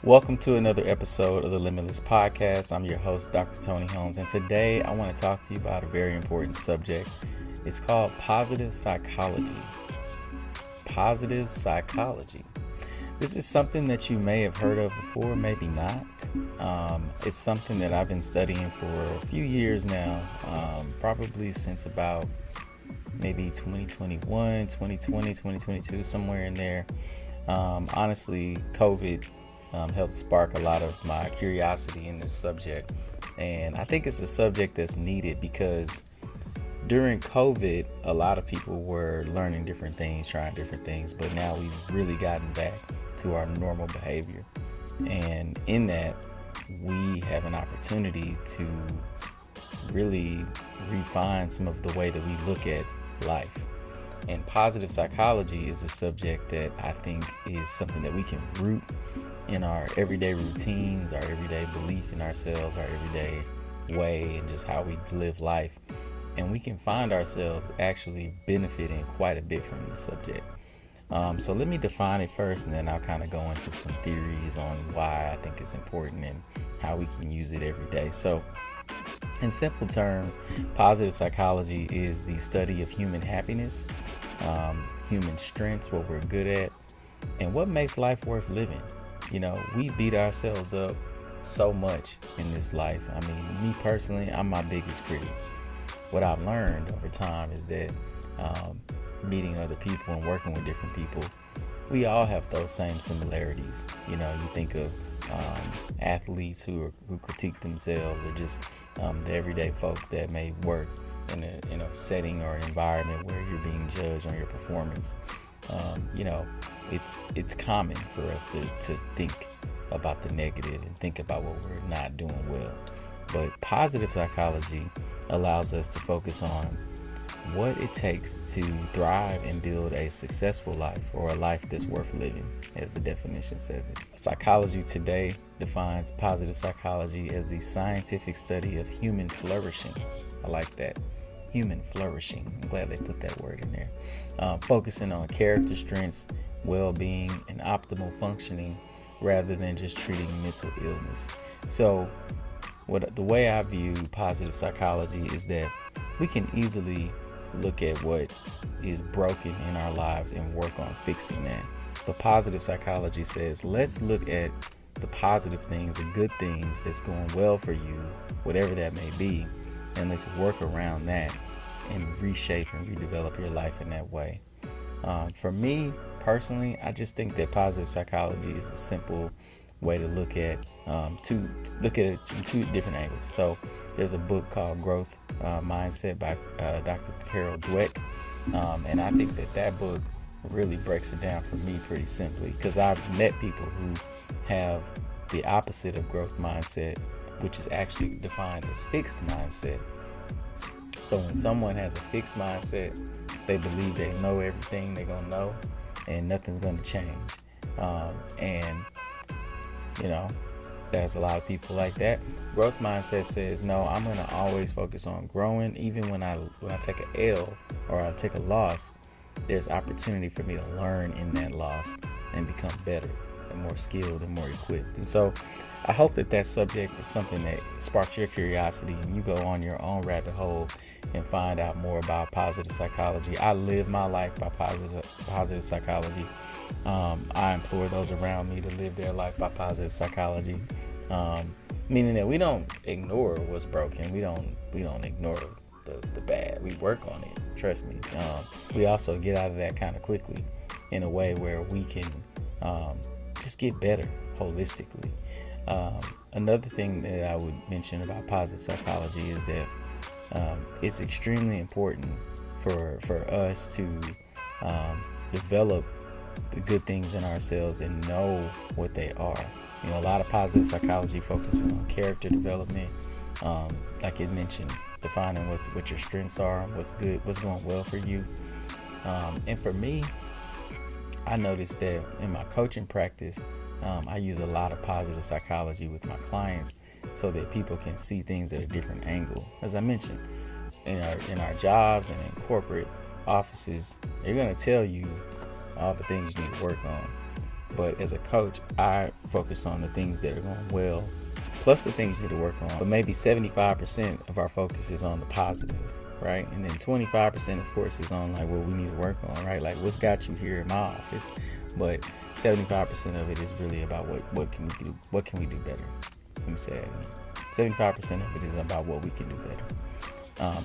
Welcome to another episode of the Limitless Podcast. I'm your host, Dr.TonyHolmes, and today I want to talk to you about a very important subject. It's called positive psychology. Positive psychology. This is something that you may have heard of before, maybe not. It's something that I've been studying for a few years now, probably since about maybe 2021, 2020, 2022, somewhere in there. Honestly, COVID helped spark a lot of my curiosity in this subject. And I think it's a subject that's needed because during COVID, a lot of people were learning different things, trying different things, but now we've really gotten back to our normal behavior. And in that, we have an opportunity to really refine some of the way that we look at life. And positive psychology is a subject that I think is something that we can root in our everyday routines, our everyday belief in ourselves, our everyday way, and just how we live life. And we can find ourselves actually benefiting quite a bit from this subject. So let me define it first, and then I'll kind of go into some theories on why I think it's important and how we can use it every day. So in simple terms, positive psychology is the study of human happiness, human strengths, what we're good at, and what makes life worth living. You know, we beat ourselves up so much in this life. I mean, me personally, I'm my biggest critic. What I've learned over time is that meeting other people and working with different people, we all have those same similarities. You know, you think of athletes who critique themselves, or just the everyday folk that may work in a setting or an environment where you're being judged on your performance. It's common for us to think about the negative and think about what we're not doing well. But positive psychology allows us to focus on what it takes to thrive and build a successful life, or a life that's worth living, as the definition says it. Psychology today defines positive psychology as the scientific study of human flourishing. I like that. Human flourishing. I'm glad they put that word in there. Focusing on character strengths, well-being, and optimal functioning, rather than just treating mental illness. So the way I view positive psychology is that we can easily look at what is broken in our lives and work on fixing that. But positive psychology says, let's look at the positive things, the good things that's going well for you, whatever that may be, and let's work around that and reshape and redevelop your life in that way. For me personally, I just think that positive psychology is a simple way to look at it from two different angles. So there's a book called Growth Mindset by Dr. Carol Dweck, and I think that book really breaks it down for me pretty simply, because I've met people who have the opposite of growth mindset, which is actually defined as fixed mindset. So when someone has a fixed mindset, they believe they know everything they're going to know and nothing's going to change. And there's a lot of people like that. Growth mindset says, no, I'm going to always focus on growing. Even when I take an L or I take a loss, there's opportunity for me to learn in that loss and become better and more skilled and more equipped. And so I hope that subject is something that sparks your curiosity and you go on your own rabbit hole and find out more about positive psychology. I live my life by positive psychology. I implore those around me to live their life by positive psychology, meaning that we don't ignore what's broken. We don't ignore the bad. We work on it. Trust me. We also get out of that kind of quickly in a way where we can just get better holistically. Another thing that I would mention about positive psychology is that it's extremely important for us to develop the good things in ourselves and know what they are. You know, a lot of positive psychology focuses on character development, like it mentioned, defining what your strengths are, what's good, what's going well for you. And for me, I noticed that in my coaching practice, I use a lot of positive psychology with my clients so that people can see things at a different angle. As I mentioned, in our jobs and in corporate offices, they're going to tell you all the things you need to work on. But as a coach, I focus on the things that are going well, plus the things you need to work on. But maybe 75% of our focus is on the positive, right? And then 25%, of course, is on like what we need to work on, right? Like what's got you here in my office. But 75% of it is really about what can we do? What can we do better? Let me say that again. 75% of it is about what we can do better.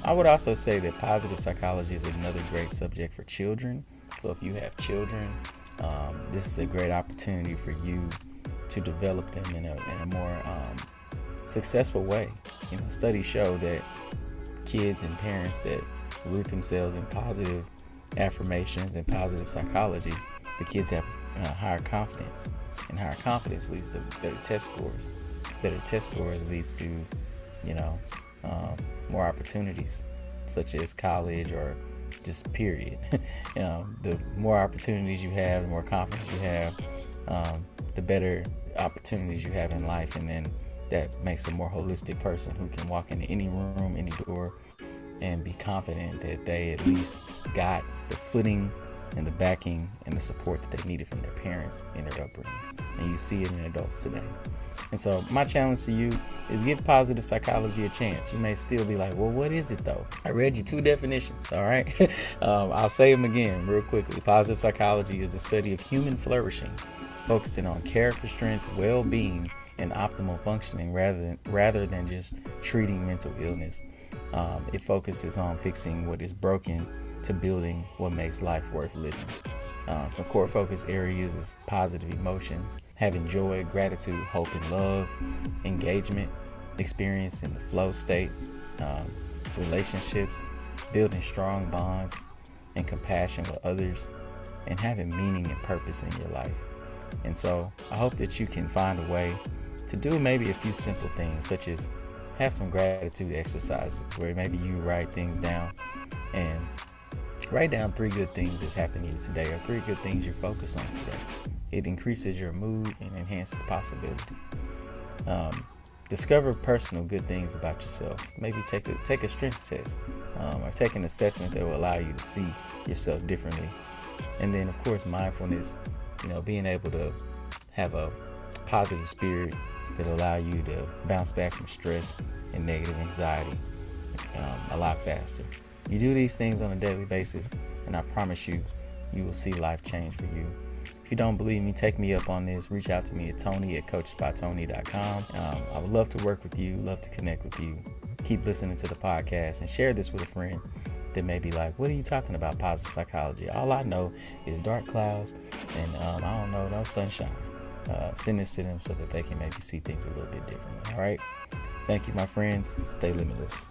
I would also say that positive psychology is another great subject for children. So if you have children, this is a great opportunity for you to develop them in a more successful way. You know, studies show that kids and parents that root themselves in positive affirmations and positive psychology, the kids have higher confidence, and higher confidence leads to better test scores. Better test scores leads to, more opportunities, such as college or just period. The more opportunities you have, the more confidence you have, the better opportunities you have in life, and then that makes a more holistic person who can walk into any room, any door, and be confident that they at least got the footing and the backing and the support that they needed from their parents in their upbringing. And you see it in adults today. And so my challenge to you is give positive psychology a chance. You may still be like, well, what is it though? I read you 2 definitions, all right? I'll say them again real quickly. Positive psychology is the study of human flourishing, focusing on character strengths, well-being, and optimal functioning rather than just treating mental illness. It focuses on fixing what is broken to building what makes life worth living. Some core focus areas is positive emotions, having joy, gratitude, hope, and love, engagement, experience in the flow state, relationships, building strong bonds, and compassion with others, and having meaning and purpose in your life. And so I hope that you can find a way to do maybe a few simple things, such as have some gratitude exercises where maybe you write things down and write down 3 good things that's happening today, or 3 good things you're focused on today. It increases your mood and enhances possibility. Discover personal good things about yourself. Maybe take a strengths test, or take an assessment that will allow you to see yourself differently. And then, of course, mindfulness. Being able to have a positive spirit that will allow you to bounce back from stress and negative anxiety a lot faster. You do these things on a daily basis, and I promise you will see life change for you. If you don't believe me, take me up on this. Reach out to me at Tony@coachedbytony.com. I would love to work with you, love to connect with you. Keep listening to the podcast and share this with a friend that may be like, what are you talking about, positive psychology? All I know is dark clouds and I don't know, no sunshine. Send this to them so that they can maybe see things a little bit differently. All right. Thank you, my friends. Stay limitless.